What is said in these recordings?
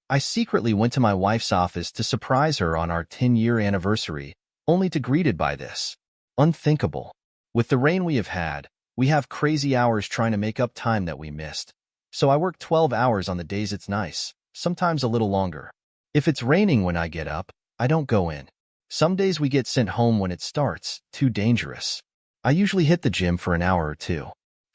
I secretly went to my wife's office to surprise her on our 10-year anniversary, only to greeted by this. Unthinkable. With the rain we have had, we have crazy hours trying to make up time that we missed. So I work 12 hours on the days it's nice, sometimes a little longer. If it's raining when I get up, I don't go in. Some days we get sent home when it starts, too dangerous. I usually hit the gym for an hour or two.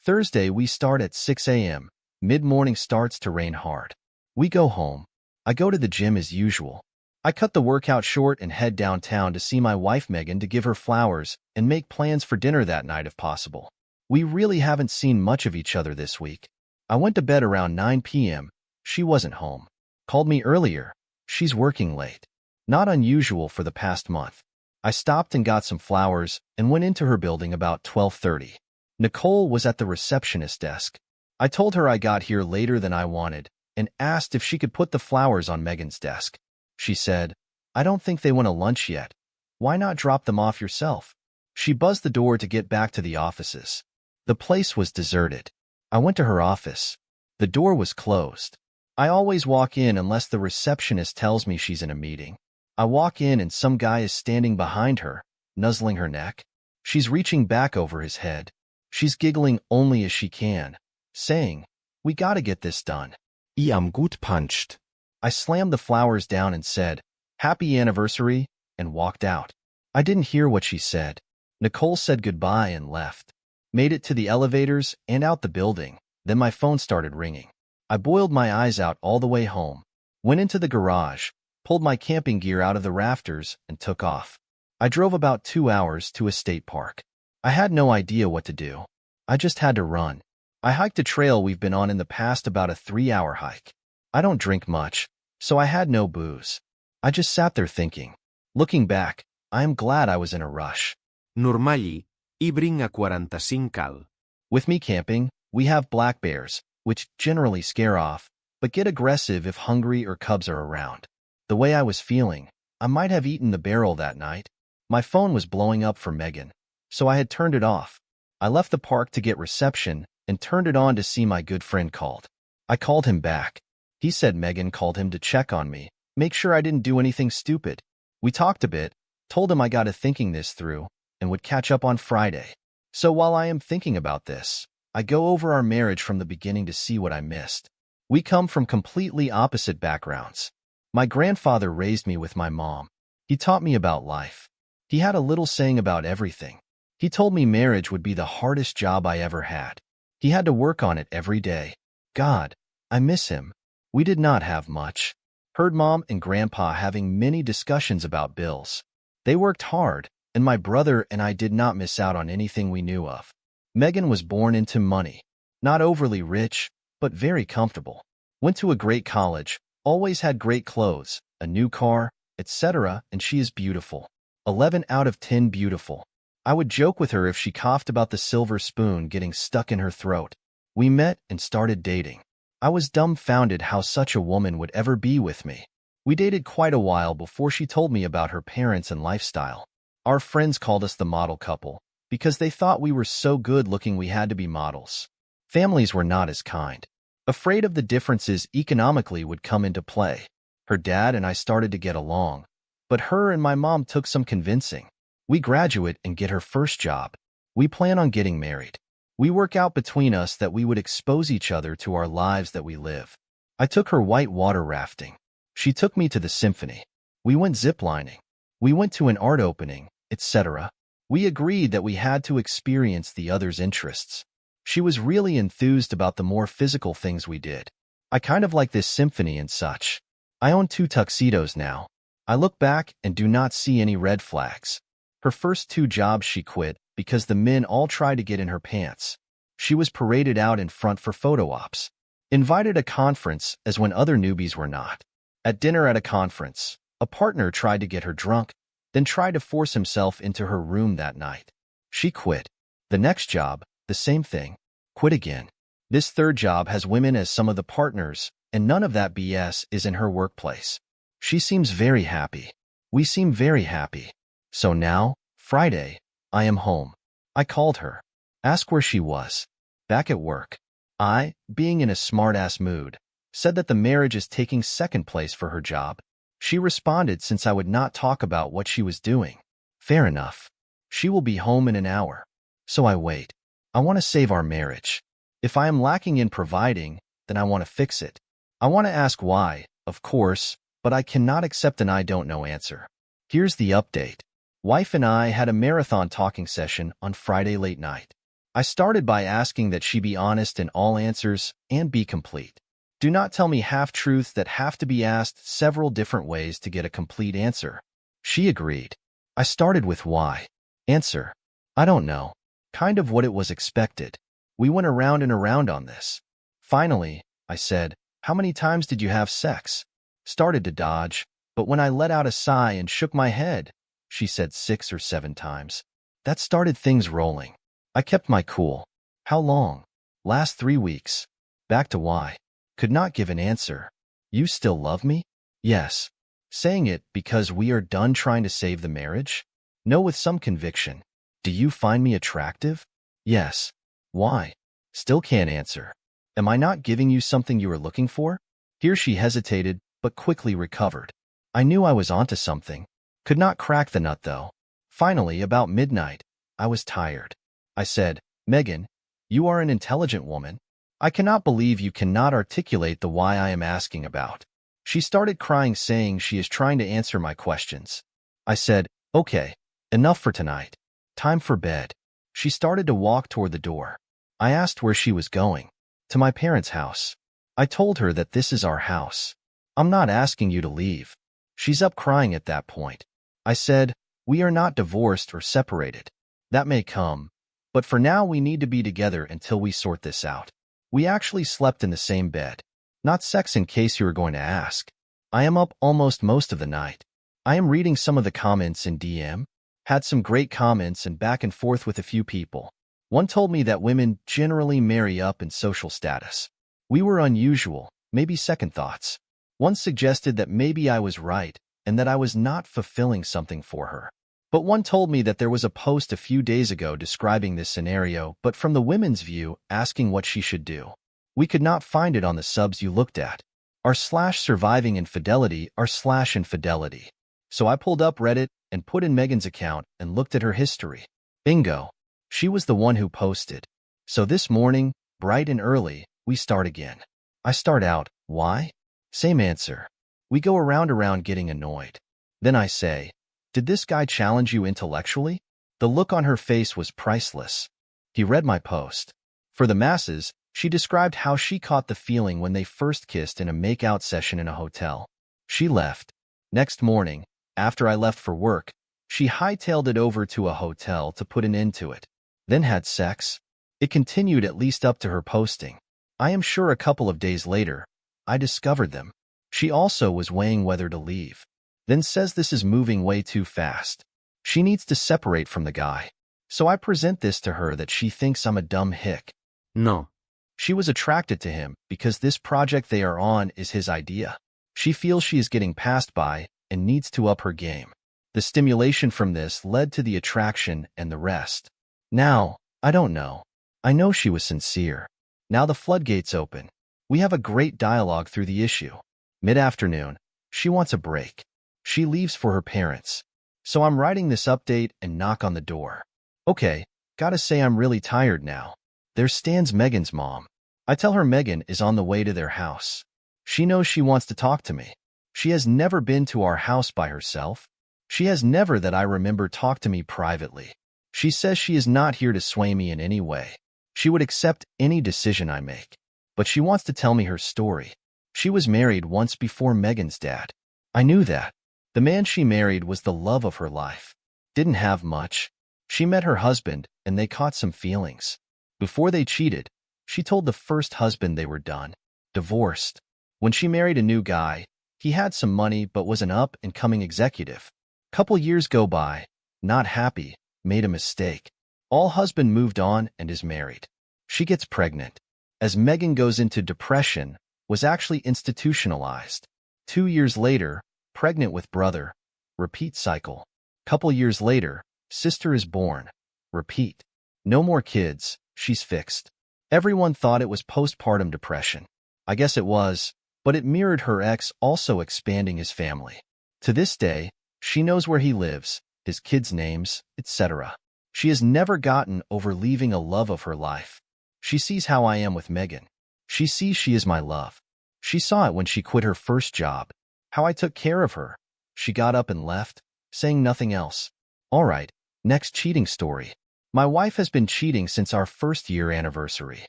Thursday we start at 6 a.m. Mid-morning starts to rain hard. We go home. I go to the gym as usual. I cut the workout short and head downtown to see my wife Megan to give her flowers and make plans for dinner that night if possible. We really haven't seen much of each other this week. I went to bed around 9 p.m. She wasn't home. Called me earlier. She's working late. Not unusual for the past month. I stopped and got some flowers and went into her building about 12:30. Nicole was at the receptionist desk. I told her I got here later than I wanted and asked if she could put the flowers on Megan's desk. She said, "I don't think they went to lunch yet. Why not drop them off yourself?" She buzzed the door to get back to the offices. The place was deserted. I went to her office. The door was closed. I always walk in unless the receptionist tells me she's in a meeting. I walk in and some guy is standing behind her, nuzzling her neck. She's reaching back over his head. She's giggling only as she can, saying, "We gotta get this done." I am gut punched. I slammed the flowers down and said, "Happy anniversary," and walked out. I didn't hear what she said. Nicole said goodbye and left. Made it to the elevators and out the building. Then my phone started ringing. I boiled my eyes out all the way home. Went into the garage, pulled my camping gear out of the rafters, and took off. I drove about 2 hours to a state park. I had no idea what to do. I just had to run. I hiked a trail we've been on in the past, about a 3-hour hike. I don't drink much, so I had no booze. I just sat there thinking. Looking back, I am glad I was in a rush. Normali, I bringa 45 cal. With me camping, we have black bears, which generally scare off, but get aggressive if hungry or cubs are around. The way I was feeling, I might have eaten the barrel that night. My phone was blowing up for Megan, so I had turned it off. I left the park to get reception and turned it on to see my good friend called. I called him back. He said Megan called him to check on me, make sure I didn't do anything stupid. We talked a bit, told him I got to thinking this through, and would catch up on Friday. So while I am thinking about this, I go over our marriage from the beginning to see what I missed. We come from completely opposite backgrounds. My grandfather raised me with my mom. He taught me about life. He had a little saying about everything. He told me marriage would be the hardest job I ever had. He had to work on it every day. God, I miss him. We did not have much. Heard Mom and Grandpa having many discussions about bills. They worked hard, and my brother and I did not miss out on anything we knew of. Megan was born into money. Not overly rich, but very comfortable. Went to a great college, always had great clothes, a new car, etc., and she is beautiful. 11 out of 10 beautiful. I would joke with her if she coughed about the silver spoon getting stuck in her throat. We met and started dating. I was dumbfounded how such a woman would ever be with me. We dated quite a while before she told me about her parents and lifestyle. Our friends called us the model couple because they thought we were so good looking we had to be models. Families were not as kind. Afraid of the differences economically would come into play. Her dad and I started to get along, but her and my mom took some convincing. We graduate and get her first job. We plan on getting married. We work out between us that we would expose each other to our lives that we live. I took her white water rafting. She took me to the symphony. We went ziplining. We went to an art opening, etc. We agreed that we had to experience the other's interests. She was really enthused about the more physical things we did. I kind of like this symphony and such. I own 2 tuxedos now. I look back and do not see any red flags. Her first 2 jobs she quit because the men all tried to get in her pants. She was paraded out in front for photo ops. Invited a conference as when other newbies were not. At dinner at a conference, a partner tried to get her drunk, then tried to force himself into her room that night. She quit. The next job, the same thing. Quit again. This 3rd job has women as some of the partners, and none of that BS is in her workplace. She seems very happy. We seem very happy. So now, Friday, I am home. I called her. Asked where she was. Back at work. I, being in a smart-ass mood, said that the marriage is taking second place for her job. She responded since I would not talk about what she was doing. Fair enough. She will be home in an hour. So I wait. I want to save our marriage. If I am lacking in providing, then I want to fix it. I want to ask why, of course, but I cannot accept an I don't know answer. Here's the update. Wife and I had a marathon talking session on Friday late night. I started by asking that she be honest in all answers and be complete. Do not tell me half-truths that have to be asked several different ways to get a complete answer. She agreed. I started with why. Answer. I don't know. Kind of what it was expected. We went around and around on this. Finally, I said, how many times did you have sex? Started to dodge, but when I let out a sigh and shook my head, she said 6 or 7 times. That started things rolling. I kept my cool. How long? Last 3 weeks. Back to why. Could not give an answer. You still love me? Yes. Saying it because we are done trying to save the marriage? No, with some conviction. Do you find me attractive? Yes. Why? Still can't answer. Am I not giving you something you are looking for? Here she hesitated, but quickly recovered. I knew I was onto something. Could not crack the nut, though. Finally, about midnight, I was tired. I said, Megan, you are an intelligent woman. I cannot believe you cannot articulate the why I am asking about. She started crying, saying she is trying to answer my questions. I said, okay, enough for tonight. Time for bed. She started to walk toward the door. I asked where she was going. To my parents' house. I told her that this is our house. I'm not asking you to leave. She's up crying at that point. I said, we are not divorced or separated. That may come, but for now we need to be together until we sort this out. We actually slept in the same bed. Not sex, in case you were going to ask. I am up almost most of the night. I am reading some of the comments in DM. Had some great comments and back and forth with a few people. One told me that women generally marry up in social status. We were unusual, maybe second thoughts. One suggested that maybe I was right and that I was not fulfilling something for her. But one told me that there was a post a few days ago describing this scenario, but from the women's view, asking what she should do. We could not find it on the subs you looked at. r/surviving infidelity r/infidelity. So I pulled up Reddit and put in Megan's account and looked at her history. Bingo. She was the one who posted. So this morning, bright and early, we start again. I start out, why? Same answer. We go around getting annoyed. Then I say, did this guy challenge you intellectually? The look on her face was priceless. He read my post. For the masses, she described how she caught the feeling when they first kissed in a make-out session in a hotel. She left. Next morning, after I left for work, she hightailed it over to a hotel to put an end to it. Then had sex. It continued at least up to her posting. I am sure a couple of days later, I discovered them. She also was weighing whether to leave. Then says this is moving way too fast. She needs to separate from the guy. So I present this to her that she thinks I'm a dumb hick. No. She was attracted to him because this project they are on is his idea. She feels she is getting passed by and needs to up her game. The stimulation from this led to the attraction and the rest. Now, I don't know. I know she was sincere. Now the floodgates open. We have a great dialogue through the issue. Mid-afternoon, she wants a break. She leaves for her parents. So I'm writing this update and knock on the door. Okay, gotta say I'm really tired now. There stands Megan's mom. I tell her Megan is on the way to their house. She knows she wants to talk to me. She has never been to our house by herself. She has never that I remember talked to me privately. She says she is not here to sway me in any way. She would accept any decision I make. But she wants to tell me her story. She was married once before Megan's dad. I knew that. The man she married was the love of her life. Didn't have much. She met her husband, and they caught some feelings. Before they cheated, she told the first husband they were done. Divorced. When she married a new guy, he had some money but was an up-and-coming executive. Couple years go by. Not happy. Made a mistake. All husband moved on and is married. She gets pregnant. As Megan goes into depression, was actually institutionalized. 2 years later, pregnant with brother. Repeat cycle. Couple years later, sister is born. Repeat. No more kids. She's fixed. Everyone thought it was postpartum depression. I guess it was, but it mirrored her ex also expanding his family. To this day, she knows where he lives, his kids' names, etc. She has never gotten over leaving a love of her life. She sees how I am with Megan. She sees she is my love. She saw it when she quit her first job, how I took care of her. She got up and left, saying nothing else. All right, next cheating story. My wife has been cheating since our first-year anniversary.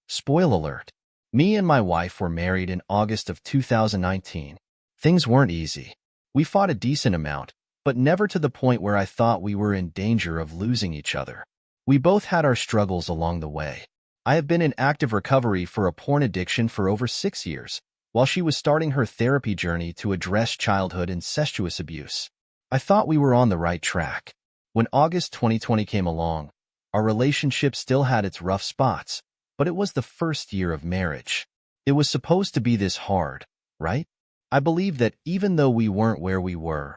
Spoil alert. Me and my wife were married in August of 2019. Things weren't easy. We fought a decent amount, but never to the point where I thought we were in danger of losing each other. We both had our struggles along the way. I have been in active recovery for a porn addiction for over 6 years, while she was starting her therapy journey to address childhood incestuous abuse. I thought we were on the right track. When August 2020 came along, our relationship still had its rough spots, but it was the first year of marriage. It was supposed to be this hard, right? I believe that even though we weren't where we were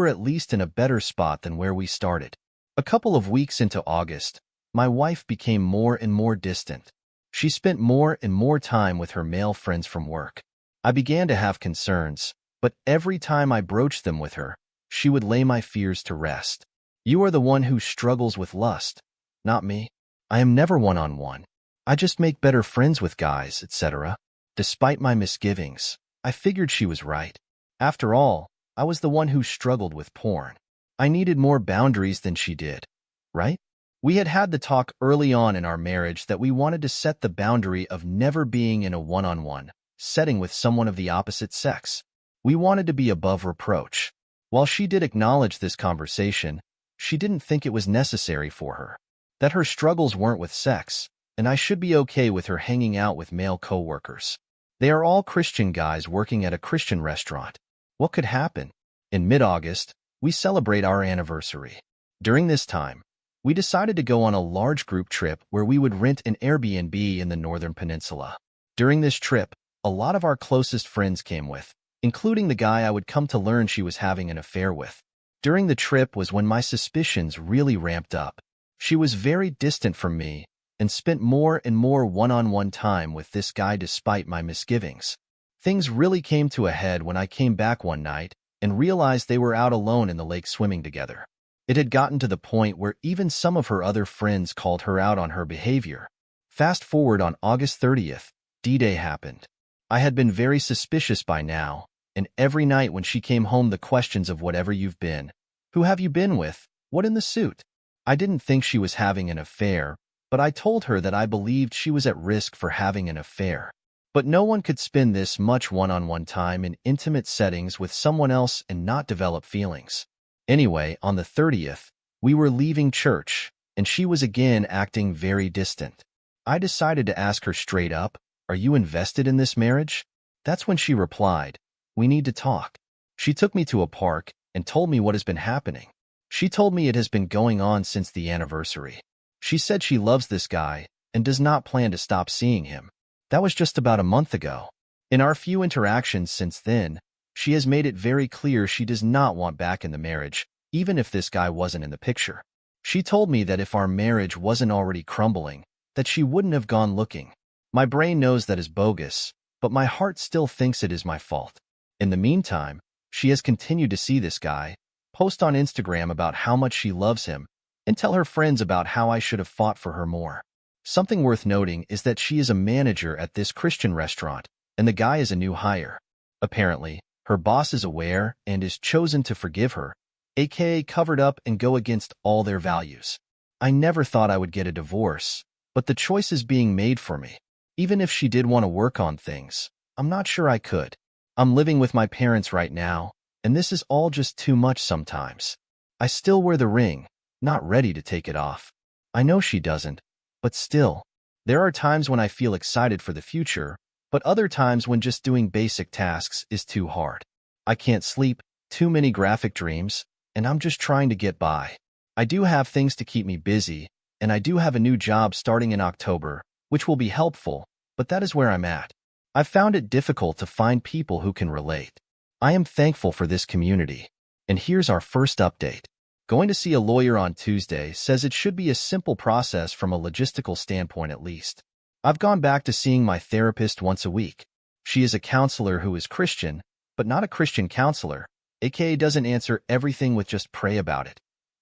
at least in a better spot than where we started. A couple of weeks into August, my wife became more and more distant. She spent more and more time with her male friends from work. I began to have concerns, but every time I broached them with her, she would lay my fears to rest. You are the one who struggles with lust, not me. I am never one-on-one. I just make better friends with guys, etc. Despite my misgivings, I figured she was right. After all, I was the one who struggled with porn. I needed more boundaries than she did, right? We had had the talk early on in our marriage that we wanted to set the boundary of never being in a one-on-one setting with someone of the opposite sex. We wanted to be above reproach. While she did acknowledge this conversation, she didn't think it was necessary for her. That her struggles weren't with sex, and I should be okay with her hanging out with male co-workers. They are all Christian guys working at a Christian restaurant. What could happen? In mid-August, we celebrate our anniversary. During this time, we decided to go on a large group trip where we would rent an Airbnb in the Northern Peninsula. During this trip, a lot of our closest friends came with, including the guy I would come to learn she was having an affair with. During the trip was when my suspicions really ramped up. She was very distant from me and spent more and more one-on-one time with this guy despite my misgivings. Things really came to a head when I came back one night and realized they were out alone in the lake swimming together. It had gotten to the point where even some of her other friends called her out on her behavior. Fast forward on August 30th, D-Day happened. I had been very suspicious by now, and every night when she came home the questions of whatever you've been, who have you been with, what in the suit? I didn't think she was having an affair, but I told her that I believed she was at risk for having an affair. But no one could spend this much one-on-one time in intimate settings with someone else and not develop feelings. Anyway, on the 30th, we were leaving church, and she was again acting very distant. I decided to ask her straight up, "Are you invested in this marriage?" That's when she replied, "We need to talk." She took me to a park and told me what has been happening. She told me it has been going on since the anniversary. She said she loves this guy and does not plan to stop seeing him. That was just about a month ago. In our few interactions since then, she has made it very clear she does not want back in the marriage, even if this guy wasn't in the picture. She told me that if our marriage wasn't already crumbling, that she wouldn't have gone looking. My brain knows that is bogus, but my heart still thinks it is my fault. In the meantime, she has continued to see this guy, post on Instagram about how much she loves him, and tell her friends about how I should have fought for her more. Something worth noting is that she is a manager at this Christian restaurant, and the guy is a new hire. Apparently, her boss is aware and is chosen to forgive her, aka covered up and go against all their values. I never thought I would get a divorce, but the choice is being made for me. Even if she did want to work on things, I'm not sure I could. I'm living with my parents right now, and this is all just too much sometimes. I still wear the ring, not ready to take it off. I know she doesn't, but still. There are times when I feel excited for the future, but other times when just doing basic tasks is too hard. I can't sleep, too many graphic dreams, and I'm just trying to get by. I do have things to keep me busy, and I do have a new job starting in October, which will be helpful, but that is where I'm at. I've found it difficult to find people who can relate. I am thankful for this community. And here's our first update. Going to see a lawyer on Tuesday says it should be a simple process from a logistical standpoint at least. I've gone back to seeing my therapist once a week. She is a counselor who is Christian, but not a Christian counselor, aka doesn't answer everything with just pray about it,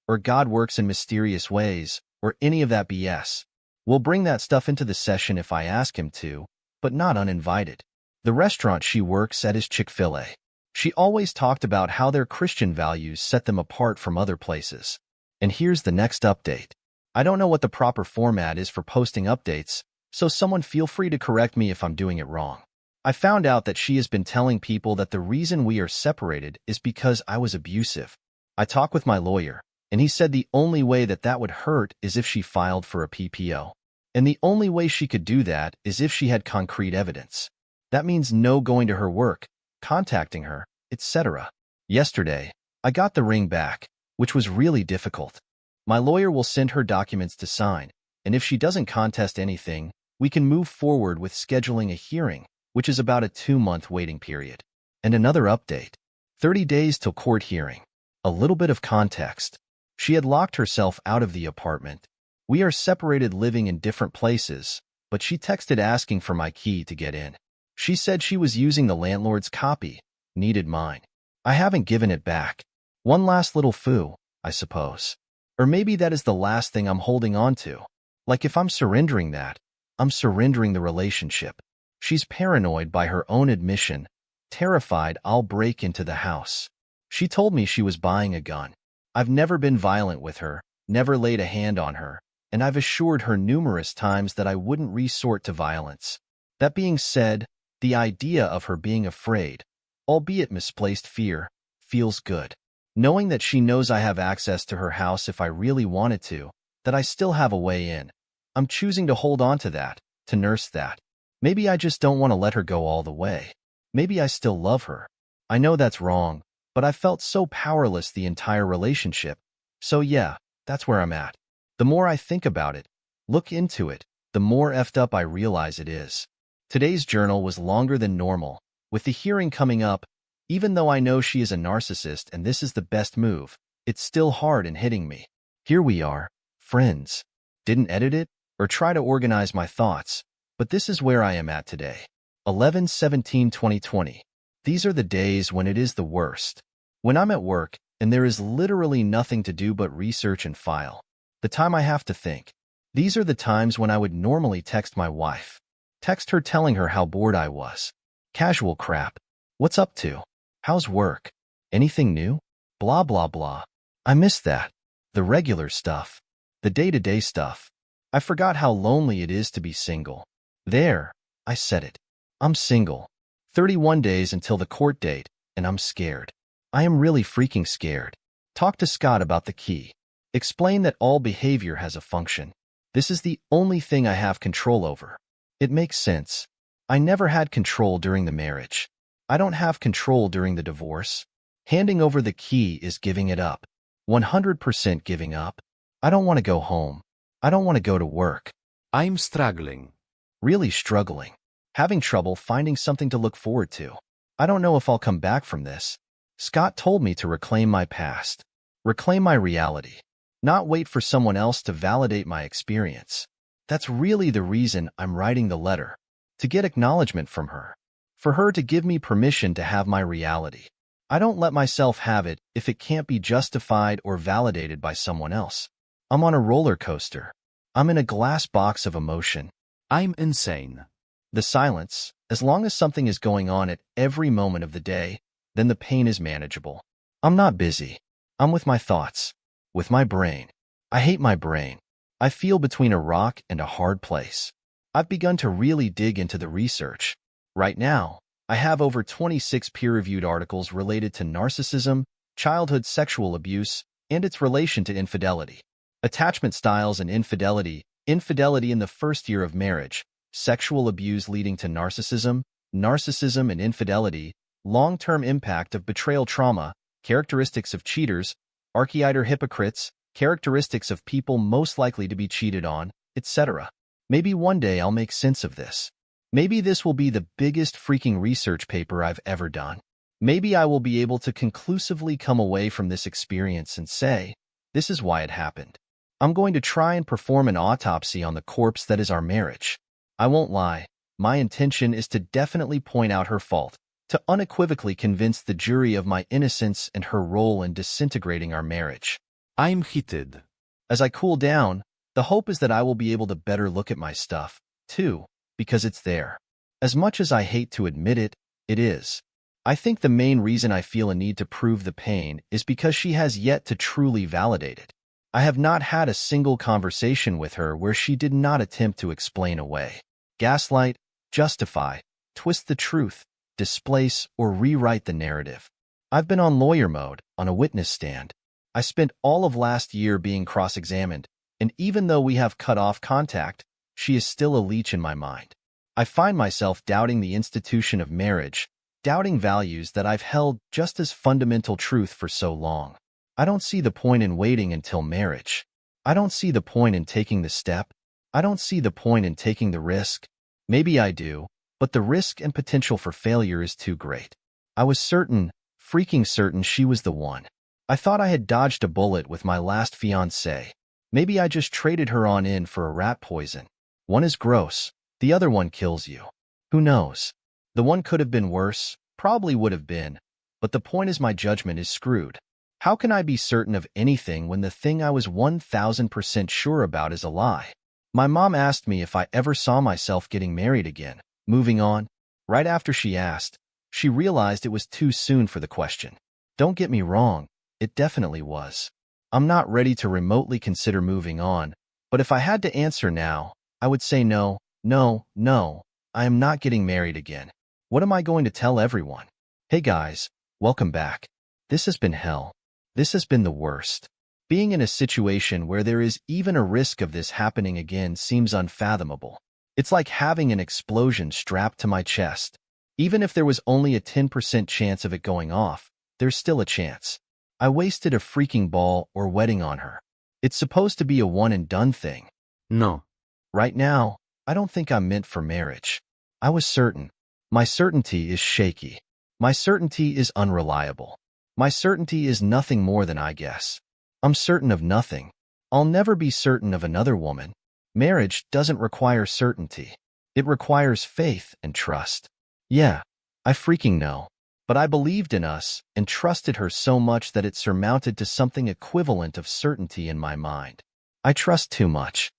or God works in mysterious ways, or any of that BS. We'll bring that stuff into the session if I ask him to, but not uninvited. The restaurant she works at is Chick-fil-A. She always talked about how their Christian values set them apart from other places. And here's the next update. I don't know what the proper format is for posting updates, so someone feel free to correct me if I'm doing it wrong. I found out that she has been telling people that the reason we are separated is because I was abusive. I talked with my lawyer, and he said the only way that would hurt is if she filed for a PPO. And the only way she could do that is if she had concrete evidence. That means no going to her work, contacting her, etc. Yesterday, I got the ring back, which was really difficult. My lawyer will send her documents to sign, and if she doesn't contest anything, we can move forward with scheduling a hearing, which is about a 2-month waiting period. And another update. 30 days till court hearing. A little bit of context. She had locked herself out of the apartment. We are separated living in different places, but she texted asking for my key to get in. She said she was using the landlord's copy, needed mine. I haven't given it back. One last little foo, I suppose. Or maybe that is the last thing I'm holding on to. Like if I'm surrendering that, I'm surrendering the relationship. She's paranoid by her own admission, terrified I'll break into the house. She told me she was buying a gun. I've never been violent with her, never laid a hand on her, and I've assured her numerous times that I wouldn't resort to violence. That being said, the idea of her being afraid, albeit misplaced fear, feels good. Knowing that she knows I have access to her house if I really wanted to, that I still have a way in. I'm choosing to hold on to that, to nurse that. Maybe I just don't want to let her go all the way. Maybe I still love her. I know that's wrong, but I felt so powerless the entire relationship. So yeah, that's where I'm at. The more I think about it, look into it, the more effed up I realize it is. Today's journal was longer than normal. With the hearing coming up, even though I know she is a narcissist and this is the best move, it's still hard and hitting me. Here we are, friends. Didn't edit it or try to organize my thoughts, but this is where I am at today. 11/17/2020. These are the days when it is the worst. When I'm at work and there is literally nothing to do but research and file. The time I have to think. These are the times when I would normally text my wife. Text her telling her how bored I was. Casual crap. What's up to? How's work? Anything new? Blah blah blah. I miss that. The regular stuff. The day-to-day stuff. I forgot how lonely it is to be single. There, I said it. I'm single. 31 days until the court date, and I'm scared. I am really freaking scared. Talk to Scott about the key. Explain that all behavior has a function. This is the only thing I have control over. It makes sense. I never had control during the marriage. I don't have control during the divorce. Handing over the key is giving it up. 100% giving up. I don't want to go home. I don't want to go to work. I'm struggling. Really struggling. Having trouble finding something to look forward to. I don't know if I'll come back from this. Scott told me to reclaim my past. Reclaim my reality. Not wait for someone else to validate my experience. That's really the reason I'm writing the letter. To get acknowledgement from her. For her to give me permission to have my reality. I don't let myself have it if it can't be justified or validated by someone else. I'm on a roller coaster. I'm in a glass box of emotion. I'm insane. The silence, as long as something is going on at every moment of the day, then the pain is manageable. I'm not busy. I'm with my thoughts. With my brain. I hate my brain. I feel between a rock and a hard place. I've begun to really dig into the research. Right now, I have over 26 peer-reviewed articles related to narcissism, childhood sexual abuse, and its relation to infidelity. Attachment styles and infidelity, infidelity in the first year of marriage, sexual abuse leading to narcissism, narcissism and infidelity, long-term impact of betrayal trauma, characteristics of cheaters, archetype hypocrites, characteristics of people most likely to be cheated on, etc. Maybe one day I'll make sense of this. Maybe this will be the biggest freaking research paper I've ever done. Maybe I will be able to conclusively come away from this experience and say, this is why it happened. I'm going to try and perform an autopsy on the corpse that is our marriage. I won't lie, My intention is to definitely point out her fault, to unequivocally convince the jury of my innocence and her role in disintegrating our marriage. I'm heated. As I cool down, the hope is that I will be able to better look at my stuff, too, because it's there. As much as I hate to admit it, it is. I think the main reason I feel a need to prove the pain is because she has yet to truly validate it. I have not had a single conversation with her where she did not attempt to explain away, gaslight, justify, twist the truth, displace, or rewrite the narrative. I've been on lawyer mode, on a witness stand. I spent all of last year being cross-examined, and even though we have cut off contact, she is still a leech in my mind. I find myself doubting the institution of marriage, doubting values that I've held just as fundamental truth for so long. I don't see the point in waiting until marriage. I don't see the point in taking the step. I don't see the point in taking the risk. Maybe I do, but the risk and potential for failure is too great. I was certain, freaking certain she was the one. I thought I had dodged a bullet with my last fiancé. Maybe I just traded her on in for a rat poison. One is gross, the other one kills you. Who knows? The one could have been worse, probably would have been, but the point is my judgment is screwed. How can I be certain of anything when the thing I was 1000% sure about is a lie? My mom asked me if I ever saw myself getting married again, moving on. Right after she asked, she realized it was too soon for the question. Don't get me wrong, it definitely was. I'm not ready to remotely consider moving on, but if I had to answer now, I would say no, no, no, I am not getting married again. What am I going to tell everyone? Hey guys, welcome back. This has been hell. This has been the worst. Being in a situation where there is even a risk of this happening again seems unfathomable. It's like having an explosion strapped to my chest. Even if there was only a 10% chance of it going off, there's still a chance. I wasted a freaking ball or wedding on her. It's supposed to be a one-and-done thing. No. Right now, I don't think I'm meant for marriage. I was certain. My certainty is shaky. My certainty is unreliable. My certainty is nothing more than I guess. I'm certain of nothing. I'll never be certain of another woman. Marriage doesn't require certainty. It requires faith and trust. Yeah, I freaking know. But I believed in us and trusted her so much that it surmounted to something equivalent of certainty in my mind. I trust too much.